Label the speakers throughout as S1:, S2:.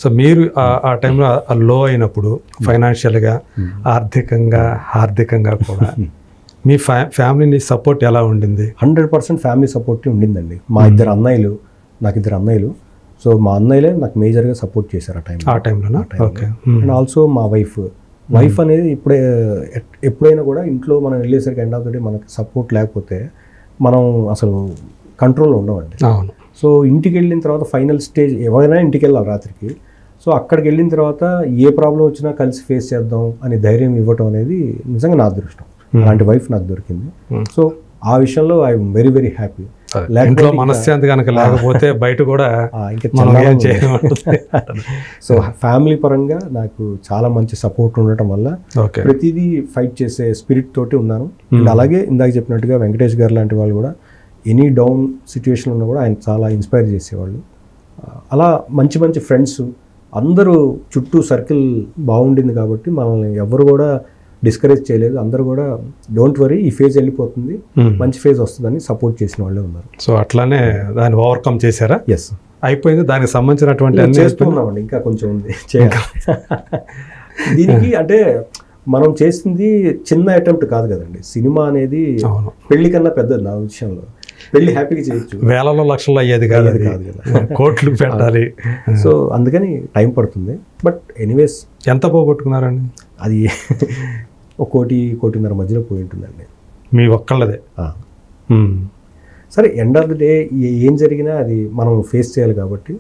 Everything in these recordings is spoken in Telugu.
S1: సో మీరు ఆ టైంలో లో అయినప్పుడు ఫైనాన్షియల్గా ఆర్థికంగా కూడా మీ ఫ్యామిలీని సపోర్ట్ ఎలా ఉండింది?
S2: 100% ఫ్యామిలీ సపోర్ట్ ఉండిందండి. మా నాకు ఇద్దరు అన్నయ్యలు. సో మా అన్నయ్యలే నాకు మేజర్గా సపోర్ట్ చేశారు ఆ టైంలో. అండ్ ఆల్సో మా వైఫ్ అనేది ఎప్పుడైనా కూడా ఇంట్లో మనం వెళ్ళేసరికి ఎండ్ ఆఫ్ ద డే మనకి సపోర్ట్ లేకపోతే మనం అసలు కంట్రోల్లో ఉండవండి.
S1: అవును.
S2: సో ఇంటికి వెళ్ళిన తర్వాత ఫైనల్ స్టేజ్ ఎవరైనా ఇంటికి వెళ్ళాలి రాత్రికి. సో అక్కడికి వెళ్ళిన తర్వాత ఏ ప్రాబ్లం వచ్చినా కలిసి ఫేస్ చేద్దాం అని ధైర్యం ఇవ్వటం అనేది నిజంగా నా అదృష్టం. అలాంటి వైఫ్ నాకు దొరికింది. సో ఆ విషయంలో ఐఎమ్ వెరీ వెరీ హ్యాపీ.
S1: ఇంట్లో మనశ్శాంతి కనుక లేకపోతే బయట కూడా
S2: సో ఫ్యామిలీ పరంగా నాకు చాలా మంచి సపోర్ట్ ఉండటం వల్ల ప్రతిదీ ఫైట్ చేసే స్పిరిట్ తోటి ఉన్నాను. అండ్ అలాగే ఇందాక చెప్పినట్టుగా వెంకటేష్ గారు లాంటి వాళ్ళు కూడా ఎనీ డౌన్ సిచ్యువేషన్ ఉన్నా కూడా ఆయన చాలా ఇన్స్పైర్ చేసేవాళ్ళు. అలా మంచి మంచి ఫ్రెండ్స్ అందరూ చుట్టూ సర్కిల్ బాగుండింది కాబట్టి మనల్ని ఎవరు కూడా డిస్కరేజ్ చేయలేదు. అందరూ కూడా డోంట్ వరీ, ఈ ఫేజ్ వెళ్ళిపోతుంది, మంచి ఫేజ్ వస్తుందని సపోర్ట్ చేసిన వాళ్ళే ఉన్నారు.
S1: సో అట్లానే దాన్ని ఓవర్కమ్ చేశారా?
S2: ఎస్,
S1: అయిపోయింది. దానికి సంబంధించినటువంటి
S2: చేస్తున్నామండి, ఇంకా కొంచెం ఉంది చేయాలి. దీనికి అంటే మనం చేసింది చిన్న అటెంప్ట్ కాదు కదండి. సినిమా అనేది పెళ్లి కన్నా పెద్దది నా విషయంలో. పెళ్లి హ్యాపీగా చేయొచ్చు, వేలలో లక్షల్లో అయ్యేది కాదు కదా, కోట్లు పెట్టాలి. సో అందుకని టైం పడుతుంది. బట్ ఎనీవేస్
S1: ఎంత పోగొట్టుకున్నారండి?
S2: అది 1-1.5 మధ్యలో పోయి ఉంటుందండి.
S1: మీ ఒక్కళ్ళదే.
S2: సరే, ఎండ్ ఆఫ్ ది డే ఏం జరిగినా అది మనం ఫేస్ చేయాలి కాబట్టి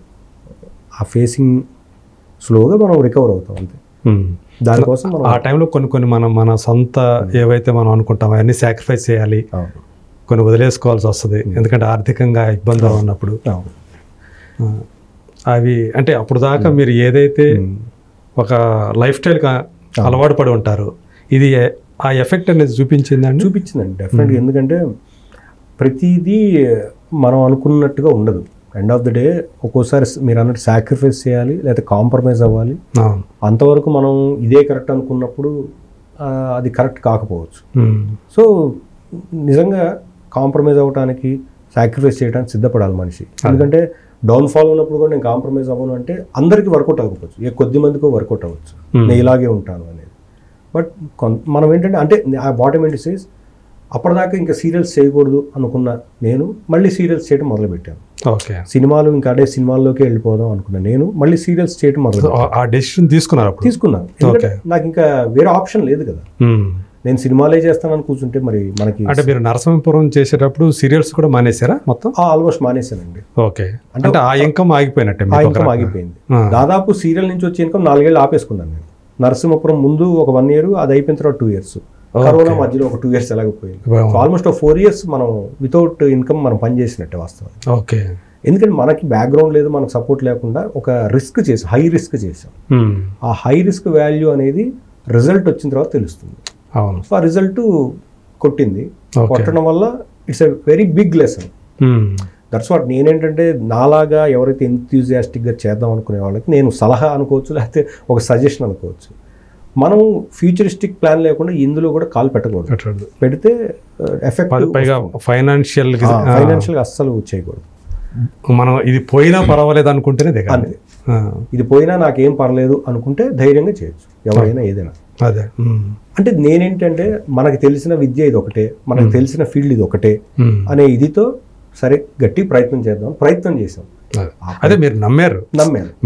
S2: ఆ ఫేసింగ్ స్లోగా మనం రికవర్ అవుతాం అంతే. దానికోసం
S1: ఆ టైంలో కొన్ని మన సొంత ఏవైతే మనం అనుకుంటాం అవన్నీ సాక్రిఫైస్ చేయాలి, కొన్ని వదిలేసుకోవాల్సి వస్తుంది. ఎందుకంటే ఆర్థికంగా ఇబ్బందులు ఉన్నప్పుడు అవి అంటే అప్పుడు దాకా మీరు ఏదైతే ఒక లైఫ్ స్టైల్గా అలవాటు పడి ఉంటారు, ఇది ఆ ఎఫెక్ట్ అనేది చూపించిందండి?
S2: చూపించిందండి డెఫినెట్గా. ఎందుకంటే ప్రతిదీ మనం అనుకున్నట్టుగా ఉండదు. ఎండ్ ఆఫ్ ద డే ఒక్కోసారి మీరు అన్నట్టు సాక్రిఫైస్ చేయాలి, లేకపోతే కాంప్రమైజ్ అవ్వాలి. అంతవరకు మనం ఇదే కరెక్ట్ అనుకున్నప్పుడు అది కరెక్ట్ కాకపోవచ్చు. సో నిజంగా కాంప్రమైజ్ అవ్వడానికి, సాక్రిఫైస్ చేయడానికి సిద్ధపడాలి మనిషి. ఎందుకంటే డౌన్ఫాల్ ఉన్నప్పుడు కూడా నేను కాంప్రమైజ్ అవ్వను అంటే అందరికీ వర్కౌట్ అవ్వకపోవచ్చు, కొద్ది మందికో వర్కౌట్ అవ్వచ్చు నేను ఇలాగే ఉంటాను అనేది. బట్ మనం ఏంటంటే అంటే బాటమ్ ఏంటి సేస్ అప్పటిదాకా ఇంకా సీరియల్స్ చేయకూడదు అనుకున్న నేను మళ్ళీ సీరియల్స్ చేయడం మొదలుపెట్టాను.
S1: ఓకే,
S2: సినిమాలు ఇంకా అదే సినిమాల్లోకి వెళ్ళిపోదాం అనుకున్నా నేను మళ్ళీ సీరియల్స్ చేయడం
S1: తీసుకున్నాను.
S2: నాకు ఇంకా వేరే ఆప్షన్ లేదు కదా. నేను సినిమాలే చేస్తానని కూర్చుంటే మరి మనకి
S1: అంటే మీరు నరసింహపురం చేసేటప్పుడు సీరియల్స్ కూడా మానేశారా మొత్తం?
S2: ఆల్మోస్ట్ మానేశానండి.
S1: ఓకే, అంటే ఆ ఇన్కమ్ ఆగిపోయినట్టే?
S2: ఆ ఇన్కమ్ ఆగిపోయింది. దాదాపు సీరియల్ నుంచి వచ్చే ఇన్కమ్ 4 ఏళ్ళు ఆపేసుకున్నాను నేను. నరసింహపురం ముందు ఒక 1 year, అది అయిపోయిన తర్వాత 2 years, కరోనా మధ్యలో ఒక 2 years ఎలాగపోయింది. ఆల్మోస్ట్ 4 years మనం వితౌట్ ఇన్కమ్ మనం పనిచేసినట్టే వాస్తవం.
S1: ఓకే,
S2: ఎందుకంటే మనకి బ్యాక్గ్రౌండ్ లేదు, మనకు సపోర్ట్ లేకుండా ఒక రిస్క్ చేసాం, హై రిస్క్ చేసాం. ఆ హై రిస్క్ వాల్యూ అనేది రిజల్ట్ వచ్చిన తర్వాత తెలుస్తుంది. సో ఆ రిజల్ట్ కొట్టింది. కొట్టడం వల్ల it's a very big lesson. That's what. నేనేంటంటే నాలాగా ఎవరైతే ఎంతూజియాస్టిక్గా చేద్దాం అనుకునే వాళ్ళకి నేను సలహా అనుకోవచ్చు, లేకపోతే ఒక సజెషన్ అనుకోవచ్చు. మనం ఫ్యూచరిస్టిక్ ప్లాన్ లేకుండా ఇందులో కూడా కాలు పెట్టకూడదు. పెడితే ఎఫెక్ట్
S1: ఫైనాన్షియల్గా
S2: అస్సలు చేయకూడదు.
S1: మనం ఇది పోయినా పర్వాలేదు అనుకుంటేనే దిగాలి.
S2: ఇది పోయినా నాకేం పర్లేదు అనుకుంటే ధైర్యంగా చేయొచ్చు ఎవరైనా ఏదైనా.
S1: అదే
S2: అంటే నేనేంటంటే మనకు తెలిసిన విద్య ఇది ఒకటే, మనకు తెలిసిన ఫీల్డ్ ఇది ఒకటే అనే ఇదితో సరే గట్టి ప్రయత్నం చేసాం.
S1: అదే మీరు నమ్మారు,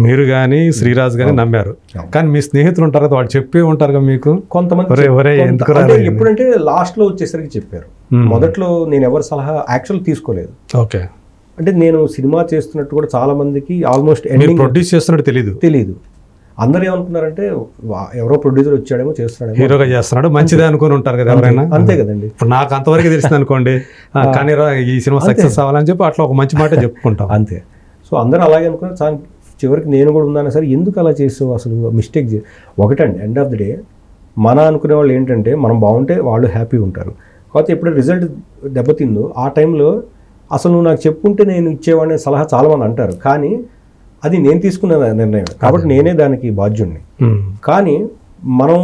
S1: మీరు కానీ శ్రీరాజ్ కానీ నమ్మారు. కానీ మీ స్నేహితులు ఉంటారు కదా, వాళ్ళు చెప్పే ఉంటారు కదా మీకు కొంతమంది.
S2: ఎప్పుడంటే లాస్ట్ లో వచ్చేసరికి చెప్పారు. మొదట్లో నేను ఎవరి సలహా యాక్చువల్ తీసుకోలేదు.
S1: ఓకే,
S2: అంటే నేను సినిమా చేస్తున్నట్టు కూడా చాలా మందికి ఆల్మోస్ట్
S1: ప్రొడ్యూస్ చేస్తున్నట్టు తెలియదు.
S2: అందరూ ఏమనుకున్నారంటే ఎవరో ప్రొడ్యూసర్ వచ్చాడేమో చేస్తున్నాడు,
S1: హీరోగా చేస్తున్నాడు, మంచిదే అనుకుని ఉంటారు కదా ఎవరైనా.
S2: అంతే కదండి.
S1: ఇప్పుడు నాకు అంతవరకు తెలిసింది అనుకోండి, కానీ ఈ సినిమా సక్సెస్ అవ్వాలని చెప్పి అట్లా ఒక మంచి మాట చెప్పుకుంటాం
S2: అంతే. సో అందరూ అలాగే అనుకున్నారు. చివరికి నేను కూడా ఉన్నాను సరే, ఎందుకు అలా చేసావు, అసలు మిస్టేక్ ఒకటండి. ఎండ్ ఆఫ్ ది డే మన అనుకునే వాళ్ళు ఏంటంటే మనం బాగుంటే వాళ్ళు హ్యాపీగా ఉంటారు. కాకపోతే ఎప్పుడు రిజల్ట్ దెబ్బతిందో ఆ టైంలో అసలు నువ్వు నాకు చెప్పుంటే నేను ఇచ్చేవాడిని సలహా చాలామంది అంటారు. కానీ అది నేను తీసుకున్న నిర్ణయం కాబట్టి నేనే దానికి బాధ్యుడిని. కానీ మనం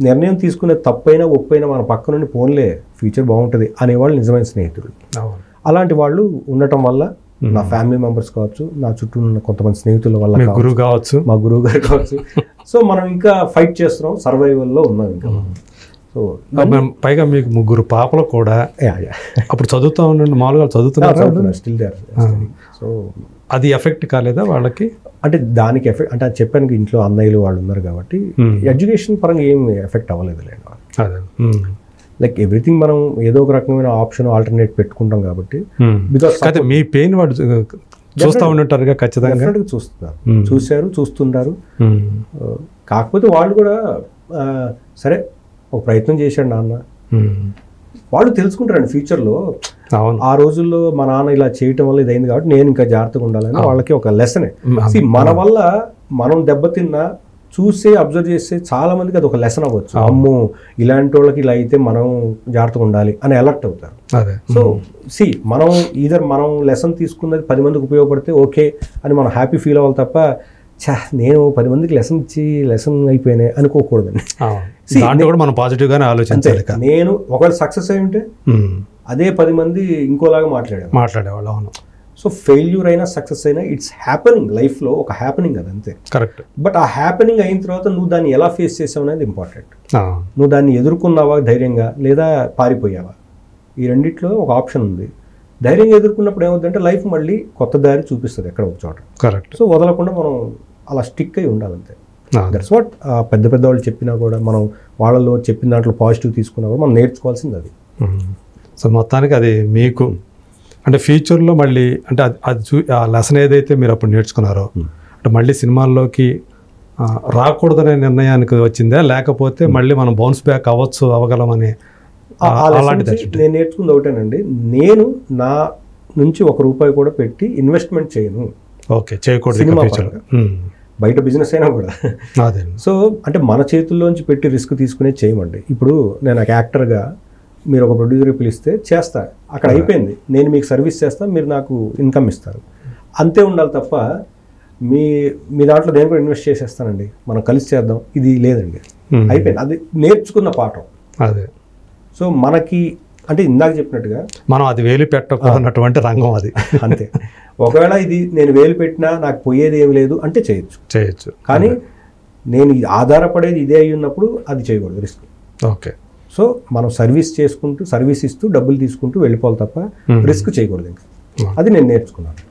S2: నిర్ణయం తీసుకునే తప్పైనా ఒప్పైనా మన పక్క నుండి పోన్లే ఫ్యూచర్ బాగుంటుంది అనేవాళ్ళు నిజమైన స్నేహితులు. అలాంటి వాళ్ళు ఉండటం వల్ల నా ఫ్యామిలీ మెంబర్స్ కావచ్చు, నా చుట్టూ ఉన్న కొంతమంది స్నేహితుల వల్ల
S1: మీ గురువు కావచ్చు,
S2: మా గురువు గారు కావచ్చు. సో మనం ఇంకా ఫైట్ చేస్తున్నాం, సర్వైవల్లో ఉన్నాం ఇంకా. సో
S1: పైగా మీకు 3 పాపలు కూడా. అప్పుడు చదువుతూ ఉండండి, మామూలుగా చదువుతున్నారు
S2: స్టిల్ దేర్. సో
S1: అది ఎఫెక్ట్ కాలేదా వాళ్ళకి?
S2: అంటే దానికి ఎఫెక్ట్ అంటే చెప్పాను, ఇంట్లో అన్నయ్యలు వాళ్ళు ఉన్నారు కాబట్టి ఎడ్యుకేషన్ పరంగా ఏం ఎఫెక్ట్ అవ్వలేదు లేండి వాళ్ళకి. లైక్ ఎవ్రీథింగ్ మనం ఏదో ఒక రకమైన ఆప్షన్ ఆల్టర్నేట్ పెట్టుకుంటాం కాబట్టి.
S1: బికాస్ మీ పెయిన్ వాడు చూస్తూ ఉంటారుగా, ఖచ్చితంగా
S2: చూస్తున్నారు, చూస్తుంటారు. కాకపోతే వాళ్ళు కూడా సరే ఒక ప్రయత్నం చేశాడు నాన్న, వాళ్ళు తెలుసుకుంటారండి ఫ్యూచర్లో. ఆ రోజుల్లో మా నాన్న ఇలా చేయటం వల్ల ఇదైంది కాబట్టి నేను ఇంకా జాగ్రత్తగా ఉండాలని వాళ్ళకి ఒక లెసనే. మన వల్ల మనం దెబ్బతిన్నా చూసి అబ్జర్వ్ చేస్తే చాలా మందికి అది ఒక లెసన్ అవ్వచ్చు. అమ్మో ఇలాంటి వాళ్ళకి ఇలా అయితే మనం జాగ్రత్తగా ఉండాలి అని అలర్ట్ అవుతారు. సో మనం మనం లెసన్ తీసుకున్నది 10 మందికి ఉపయోగపడితే ఓకే అని మనం హ్యాపీ ఫీల్ అవ్వాలి తప్ప నేను 10 మందికి లెసన్ ఇచ్చి లెసన్ అయిపోయినాయి అనుకోకూడదండి.
S1: మనం పాజిటివ్ గానే ఆలోచించాలి.
S2: నేను ఒకవేళ సక్సెస్ అయి ఉంటే అదే 10 మంది ఇంకోలాగా మాట్లాడేవాళ్ళు. అవును. సో ఫెయిల్యూర్ అయినా సక్సెస్ అయినా ఇట్స్ హ్యాపెనింగ్, లైఫ్లో ఒక హ్యాపెనింగ్ అది అంతే.
S1: కరెక్ట్.
S2: బట్ ఆ హ్యాపెనింగ్ అయిన తర్వాత నువ్వు దాన్ని ఎలా ఫేస్ చేసావు అనేది ఇంపార్టెంట్. నువ్వు దాన్ని ఎదుర్కొన్నావా ధైర్యంగా, లేదా పారిపోయావా? ఈ రెండిట్లో ఒక ఆప్షన్ ఉంది. ధైర్యంగా ఎదుర్కొన్నప్పుడు ఏమవుతుందంటే లైఫ్ మళ్ళీ కొత్త దారి చూపిస్తుంది ఎక్కడ ఒక చోట.
S1: కరెక్ట్.
S2: సో వదలకుండా మనం అలా స్టిక్ అయి ఉండాలంతే. దట్స్ వాట్ పెద్ద పెద్ద వాళ్ళు చెప్పినా కూడా మనం వాళ్ళలో చెప్పిన దాంట్లో పాజిటివ్ తీసుకున్నా కూడా మనం నేర్చుకోవాల్సింది అది.
S1: సో మొత్తానికి అది మీకు అంటే ఫ్యూచర్లో మళ్ళీ అంటే అది ఆ లెసన్ ఏదైతే మీరు అప్పుడు నేర్చుకున్నారో అంటే మళ్ళీ సినిమాల్లోకి రాకూడదనే నిర్ణయానికి వచ్చిందా, లేకపోతే మళ్ళీ మనం బౌన్స్ బ్యాక్ అవ్వగలమని?
S2: నేను నేర్చుకుంది ఒకటేనండి, నేను నా నుంచి ₹1 కూడా పెట్టి ఇన్వెస్ట్మెంట్ చేయను.
S1: ఓకే, చేయకూడదు.
S2: బయట బిజినెస్ అయినా కూడా. సో అంటే మన చేతుల్లోంచి పెట్టి రిస్క్ తీసుకునే చేయమండి. ఇప్పుడు నేను ఒక యాక్టర్గా మీరు ఒక ప్రొడ్యూసర్ పిలిస్తే చేస్తా, అక్కడ అయిపోయింది. నేను మీకు సర్వీస్ చేస్తాను, మీరు నాకు ఇన్కమ్ ఇస్తారు, అంతే ఉండాలి తప్ప మీ దాంట్లో నేను కూడా ఇన్వెస్ట్ చేసేస్తానండి, మనం కలిసి చేద్దాం, ఇది లేదండి. అయిపోయింది, అది నేర్చుకున్న పాఠం.
S1: అదే.
S2: సో మనకి అంటే ఇందాక చెప్పినట్టుగా
S1: మనం అది వేలు పెట్టకున్నటువంటి రంగం అది
S2: అంతే. ఒకవేళ ఇది నేను వేలు పెట్టినా నాకు పోయేది ఏమి లేదు అంటే చేయొచ్చు. కానీ నేను ఆధారపడేది ఇదే అయి ఉన్నప్పుడు అది చేయకూడదు, రిస్క్.
S1: ఓకే.
S2: సో మనం సర్వీస్ ఇస్తూ డబ్బులు తీసుకుంటూ వెళ్ళిపోవాలి తప్ప రిస్క్ చేయకూడదు. ఇంకా అది నేను నేర్చుకున్నాను.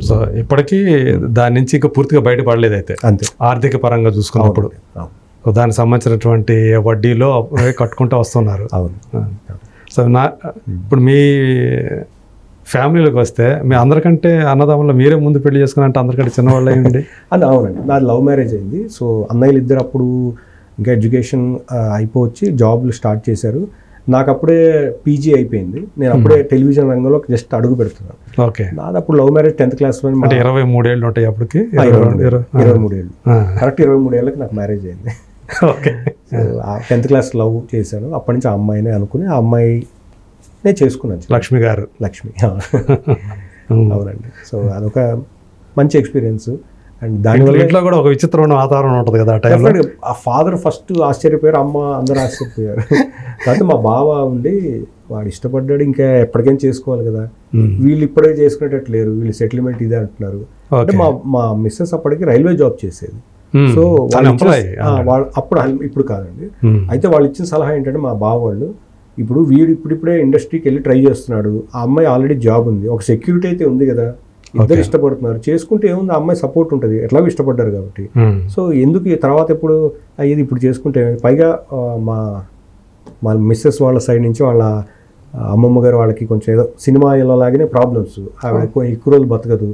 S1: సో ఇప్పటికీ దాని నుంచి ఇంకా పూర్తిగా బయటపడలేదు అయితే,
S2: అంతే.
S1: ఆర్థిక పరంగా చూసుకున్నప్పుడు దానికి సంబంధించినటువంటి వడ్డీలో కట్టుకుంటూ వస్తున్నారు. సో ఇప్పుడు మీ ఫ్యామిలీలోకి వస్తే మీ అందరికంటే అన్నదమ్ములు మీరే ముందు పెళ్లి చేసుకున్నారంటే అందరికంటే చిన్నవాళ్ళు అయ్యండి.
S2: అది అవునండి, నాది లవ్ మ్యారేజ్ అయింది. సో అన్నయ్యలు ఇద్దరు అప్పుడు ఇంకా ఎడ్యుకేషన్ అయిపోవచ్చి జాబ్లు స్టార్ట్ చేశారు. నాకు అప్పుడే పీజీ అయిపోయింది, నేను అప్పుడే టెలివిజన్ రంగంలో జస్ట్ అడుగు పెడుతున్నాను.
S1: ఓకే.
S2: నాది అప్పుడు లవ్ మ్యారేజ్ 10th క్లాస్లో.
S1: 23 ఏళ్ళు ఉంటాయి అప్పటికి.
S2: 23 ఏళ్ళు కరెక్ట్. 23 ఏళ్ళకి నాకు మ్యారేజ్ అయింది.
S1: ఓకే.
S2: 10th క్లాస్ లవ్ చేశాను. అప్పటి నుంచి ఆ అమ్మాయినే అనుకుని ఆ అమ్మాయి నేను చేసుకున్నాను.
S1: లక్ష్మి గారు.
S2: లక్ష్మి. అవునండి. సో అదొక మంచి ఎక్స్పీరియన్స్. అండ్ దానివల్ల
S1: ఇంట్లో కూడా ఒక విచిత్రమైన వాతావరణం ఉంటుంది కదా ఆ టైంలో.
S2: ఆ ఫాదర్ ఫస్ట్ ఆశ్చర్యపోయారు, అమ్మ అందరూ ఆశ్చర్యపోయారు. కాబట్టి మా బావ ఉండి వాడు ఇష్టపడ్డాడు, ఇంకా ఎప్పటికైనా చేసుకోవాలి కదా, వీళ్ళు ఇప్పుడే చేసుకునేటట్టు లేరు, వీళ్ళు సెటిల్మెంట్ ఇదే అంటున్నారు. అంటే మా మిస్సెస్ అప్పటికి రైల్వే జాబ్ చేసేది. సో వాళ్ళు అప్పుడు, ఇప్పుడు కాదండి. అయితే వాళ్ళు ఇచ్చిన సలహా ఏంటంటే మా బావ వాళ్ళు, ఇప్పుడు వీడు ఇప్పుడిప్పుడే ఇండస్ట్రీకి వెళ్ళి ట్రై చేస్తున్నాడు, ఆ అమ్మాయి ఆల్రెడీ జాబ్ ఉంది, ఒక సెక్యూరిటీ అయితే ఉంది కదా, ఇద్దరు ఇష్టపడుతున్నారు, చేసుకుంటే ఏముంది, ఆ అమ్మాయి సపోర్ట్ ఉంటుంది, ఎట్లాగో ఇష్టపడ్డారు కాబట్టి. సో ఎందుకు తర్వాత ఎప్పుడు అయ్యేది, ఇప్పుడు చేసుకుంటే. పైగా మా మిస్సెస్ వాళ్ళ సైడ్ నుంచి వాళ్ళ అమ్మమ్మ గారు వాళ్ళకి కొంచెం ఏదో సినిమాలో లాగానే ప్రాబ్లమ్స్, ఆవిడ ఎక్కువ రోజులు బతకదు,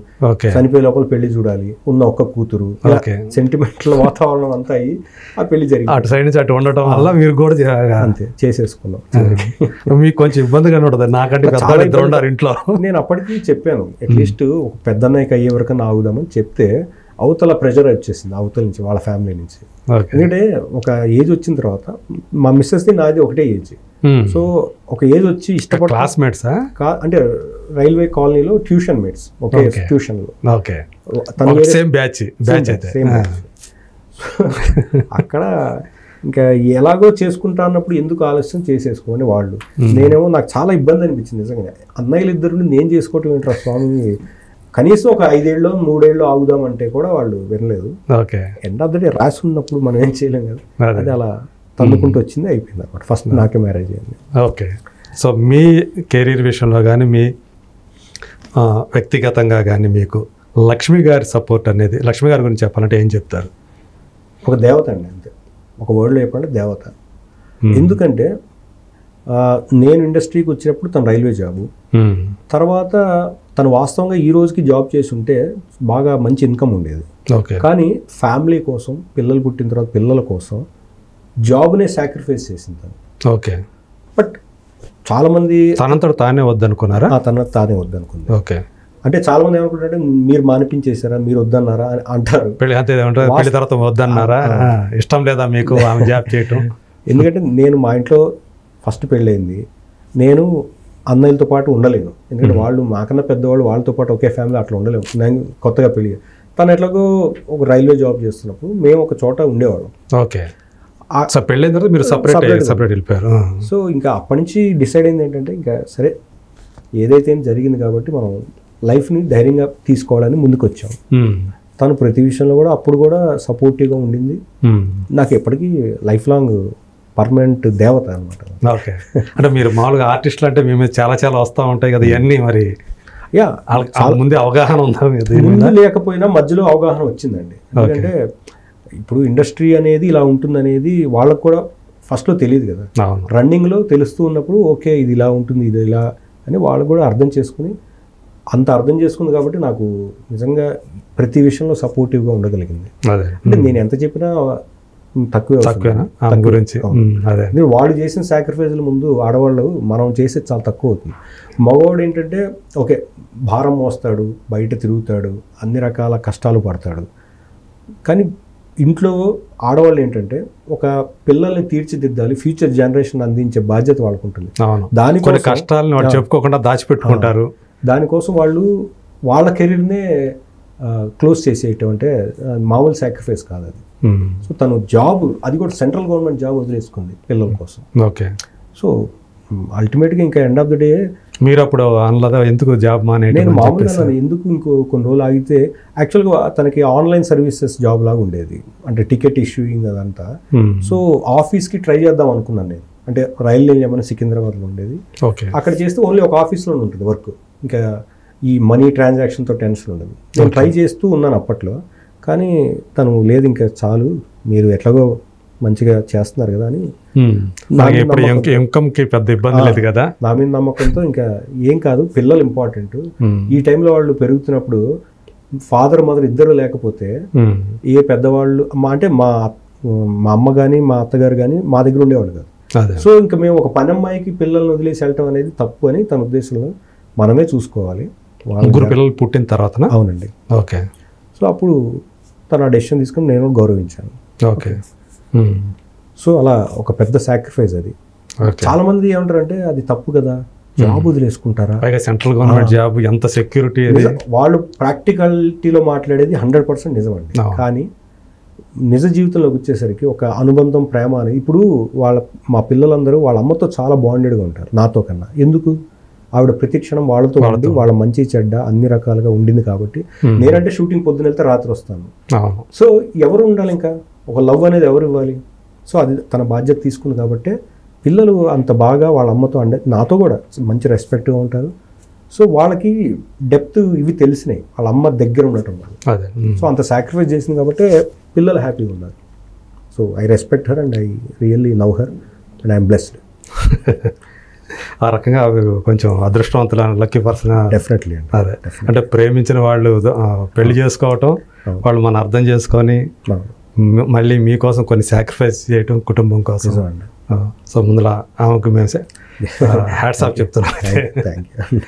S2: చనిపోయే లోపల పెళ్లి చూడాలి, ఉన్న ఒక్క కూతురు, సెంటిమెంటల్ వాతావరణం అంతా అయ్యి ఆ పెళ్లి జరిగింది.
S1: అటు సైడ్ నుంచి అటు ఉండటం వల్ల మీరు కూడా
S2: అంతే చేసేసుకున్నాం.
S1: మీకు కొంచెం ఇబ్బందిగా ఉంటుంది, నాకంటే ఇంట్లో.
S2: నేను అప్పటికి చెప్పాను, అట్లీస్ట్ ఒక పెద్దన్నయ్యకి అయ్యే వరకన్నా ఆగుదామని చెప్తే అవతల ప్రెషర్ వచ్చేసింది, అవతల నుంచి వాళ్ళ ఫ్యామిలీ నుంచి. ఎందుకంటే ఒక ఏజ్ వచ్చిన తర్వాత మా మిస్సెస్ది నాది ఒకటే ఏజ్. సో ఒక ఏజ్ వచ్చి ఇష్టపడ
S1: క్లాస్మేట్స్
S2: అంటే రైల్వే కాలనీలో ట్యూషన్ మేట్స్, ఒకే ట్యూషన్లో. అక్కడ ఇంకా ఎలాగో చేసుకుంటా అన్నప్పుడు ఎందుకు ఆలస్యం చేసేసుకోమని వాళ్ళు. నేనేమో నాకు చాలా ఇబ్బంది అనిపించింది నిజంగా, అన్నయ్యలు ఇద్దరు నేను చేసుకోవటం ఏంట్రా స్వామి, కనీసం ఒక 5 ఏళ్ళు 3 ఏళ్ళు ఆగుదామంటే కూడా వాళ్ళు వినలేదు.
S1: Okay.
S2: End of the day రాసి ఉన్నప్పుడు మనం ఏం చేయలేం కదా, అది అలా తన్నుకుంటూ వచ్చింది, అయిపోయింది అనమాట. ఫస్ట్ నాకే మ్యారేజ్ అయింది.
S1: ఓకే. సో మీ కెరీర్ విషయంలో కానీ మీ వ్యక్తిగతంగా కానీ మీకు లక్ష్మి గారి సపోర్ట్ అనేది, లక్ష్మి గారి గురించి చెప్పాలంటే ఏం చెప్తారు?
S2: ఒక దేవత అండి, అంతే. ఒక వర్డ్లో చెప్పాలంటే దేవత. ఎందుకంటే నేను ఇండస్ట్రీకి వచ్చినప్పుడు తను రైల్వే జాబు, తర్వాత తను వాస్తవంగా ఈ రోజుకి జాబ్ చేసి ఉంటే బాగా మంచి ఇన్కమ్ ఉండేది. కానీ ఫ్యామిలీ కోసం, పిల్లలు పుట్టిన తర్వాత పిల్లల కోసం జాబ్నే సాక్రిఫైస్ చేసింది తను.
S1: ఓకే.
S2: బట్ చాలా మంది
S1: తనంతట తానే వద్దనుకున్నారా?
S2: తానే వద్దనుకుంది.
S1: ఓకే.
S2: అంటే చాలా మంది ఏమనుకుంటారంటే మీరు మానిపించేశారా, మీరు వద్దన్నారా అని అంటారు.
S1: పెళ్లి తర్వాత వద్దన్నారా, ఇష్టం లేదా మీకు ఆమె జాబ్ చేయటం?
S2: ఎందుకంటే నేను మా ఇంట్లో ఫస్ట్ పెళ్ళయింది, నేను అన్నయ్యలతో పాటు ఉండలేను. ఎందుకంటే వాళ్ళు మాకన్నా పెద్దవాళ్ళు, వాళ్ళతో పాటు ఒకే ఫ్యామిలీ అట్లా ఉండలేము. నేను కొత్తగా పెళ్ళి, తను ఎట్లాగో ఒక రైల్వే జాబ్ చేస్తున్నప్పుడు మేము ఒక చోట ఉండేవాళ్ళం.
S1: ఓకే. పెళ్ళైన తర్వాత మీరు సపరేట్ వెళ్ళిపోయారు.
S2: సో ఇంకా అప్పటి నుంచి డిసైడ్ అయింది ఏంటంటే, ఇంకా సరే ఏదైతే జరిగింది కాబట్టి మనం లైఫ్ని ధైర్యంగా తీసుకోవాలని ముందుకు వచ్చాం. తను ప్రతి విషయంలో కూడా అప్పుడు కూడా సపోర్టివ్గా ఉండింది. నాకు ఎప్పటికీ లైఫ్ లాంగ్ పర్మనెంట్ దేవత అనమాట.
S1: ఓకే. అంటే మీరు మామూలుగా ఆర్టిస్టులు అంటే మేము చాలా వస్తూ ఉంటాయి కదా, ఇవన్నీ మరి ముందే అవగాహన ఉందా?
S2: ముందు లేకపోయినా మధ్యలో అవగాహన వచ్చిందండి. ఎందుకంటే ఇప్పుడు ఇండస్ట్రీ అనేది ఇలా ఉంటుందనేది వాళ్ళకు కూడా ఫస్ట్లో తెలియదు కదా, రన్నింగ్లో తెలుస్తూ ఉన్నప్పుడు ఓకే ఇది ఇలా ఉంటుంది, ఇది ఇలా అని వాళ్ళు కూడా అర్థం చేసుకుని, అంత అర్థం చేసుకుంది కాబట్టి నాకు నిజంగా ప్రతి విషయంలో సపోర్టివ్గా ఉండగలిగింది. అంటే నేను ఎంత చెప్పినా తక్కువ
S1: గురించి.
S2: వాళ్ళు చేసిన సాక్రిఫైస్ల ముందు ఆడవాళ్ళు మనం చేసేది చాలా తక్కువ అవుతుంది. మగవాడు ఏంటంటే ఓకే భారం మోస్తాడు, బయట తిరుగుతాడు, అన్ని రకాల కష్టాలు పడతాడు. కానీ ఇంట్లో ఆడవాళ్ళు ఏంటంటే ఒక పిల్లల్ని తీర్చిదిద్దాలి, ఫ్యూచర్ జనరేషన్ అందించే బాధ్యత వాళ్ళకు ఉంటుంది.
S1: దానికోసం కష్టాలను వాళ్ళు చెప్పుకోకుండా దాచిపెట్టుకుంటారు.
S2: దానికోసం వాళ్ళు వాళ్ళ కెరీర్నే క్లోజ్ చేసేయటం అంటే మామూలు సాక్రిఫైస్ కాదు అది. సో తను జాబ్, అది కూడా సెంట్రల్ గవర్నమెంట్ జాబ్ వదిలేసుకుంది పిల్లల కోసం.
S1: ఓకే.
S2: సో అల్టిమేట్గా ఇంకా ఎండ్ ఆఫ్ ద డే
S1: మీరు అప్పుడు అనలేదా ఎందుకు జాబ్ మానేయడం?
S2: నేను మామూలుగా ఎందుకు ఇంకో కొన్ని రోజులు ఆగితే, యాక్చువల్గా తనకి ఆన్లైన్ సర్వీసెస్ జాబ్ లాగా ఉండేది, అంటే టికెట్ ఇష్యూయింగ్ అదంతా. సో ఆఫీస్కి ట్రై చేద్దాం అనుకున్నాను నేను. అంటే రైలు ఏమైనా సికింద్రాబాద్లో ఉండేది, అక్కడ చేస్తే ఓన్లీ ఒక ఆఫీస్లోనే ఉంటుంది వర్క్, ఇంకా ఈ మనీ ట్రాన్సాక్షన్తో టెన్షన్ ఉండదు. నేను ట్రై చేస్తూ ఉన్నాను అప్పట్లో, కానీ తను లేదు ఇంకా చాలు, మీరు ఎట్లాగో మంచిగా చేస్తున్నారు కదా అని,
S1: ఇన్కమ్కి పెద్ద ఇబ్బంది లేదు కదా,
S2: నా మీద నమ్మకంతో ఇంకా ఏం కాదు, పిల్లలు ఇంపార్టెంట్. ఈ టైంలో వాళ్ళు పెరుగుతున్నప్పుడు ఫాదర్ మదర్ ఇద్దరు లేకపోతే ఏ పెద్దవాళ్ళు అంటే మా అమ్మ కానీ మా అత్తగారు కానీ మా దగ్గర ఉండేవాళ్ళు కాదు. సో ఇంకా మేము ఒక పని అమ్మాయికి పిల్లల్ని వదిలేసి వెళ్ళటం అనేది తప్పు అని తన ఉద్దేశంలో మనమే చూసుకోవాలి.
S1: ముగ్గురు పిల్లలు పుట్టిన తర్వాత?
S2: అవునండి.
S1: ఓకే.
S2: సో అప్పుడు తను ఆ డెసిషన్ తీసుకుని నేను గౌరవించాను.
S1: ఓకే.
S2: సో అలా ఒక పెద్ద సాక్రిఫైస్ అది. చాలా మంది ఏమంటారంటే అది తప్పు కదా, జాబ్ వదిలేసుకుంటారా,
S1: పైగా సెంట్రల్ గవర్నమెంట్ జాబ్, ఎంత సెక్యూరిటీ.
S2: వాళ్ళు ప్రాక్టికాలిటీలో మాట్లాడేది 100% నిజమండి. కానీ నిజ జీవితంలోకి వచ్చేసరికి ఒక అనుబంధం, ప్రేమ అనేది, ఇప్పుడు మా పిల్లలందరూ వాళ్ళ అమ్మతో చాలా బాండెడ్గా ఉంటారు నాతో కన్నా. ఎందుకు? ఆవిడ ప్రతి క్షణం వాళ్ళతో ఉండి వాళ్ళ మంచి చెడ్డ అన్ని రకాలుగా ఉండింది కాబట్టి. నేనంటే షూటింగ్ పొద్దున వెళ్తే రాత్రి వస్తాను. సో ఎవరు ఉండాలి, ఇంకా ఒక లవ్ అనేది ఎవరు ఇవ్వాలి? సో అది తన బాధ్యత తీసుకుంది కాబట్టి పిల్లలు అంత బాగా వాళ్ళ అమ్మతో నాతో కూడా మంచి రెస్పెక్ట్గా ఉంటారు. సో వాళ్ళకి డెప్త్ ఇవి తెలిసినాయి, వాళ్ళ అమ్మ దగ్గర ఉండటం వల్ల. సో అంత సాక్రిఫైస్ చేసింది కాబట్టి పిల్లలు హ్యాపీగా ఉన్నారు. So I respect her and I really love her and I'm blessed.
S1: ఆ రకంగా కొంచెం అదృష్టవంతుల లక్కీ పర్సన్.
S2: డెఫినెట్లీ.
S1: అదే అంటే ప్రేమించిన వాళ్ళు పెళ్లి చేసుకోవటం, వాళ్ళు మనం అర్థం చేసుకొని మళ్ళీ మీకోసం కొన్ని సాక్రిఫైస్ చేయటం కుటుంబం కోసం. సో ముందులా ఆమెకు మేము హ్యాట్స్ ఆఫ్ చెప్తున్నాం.
S2: Thank you.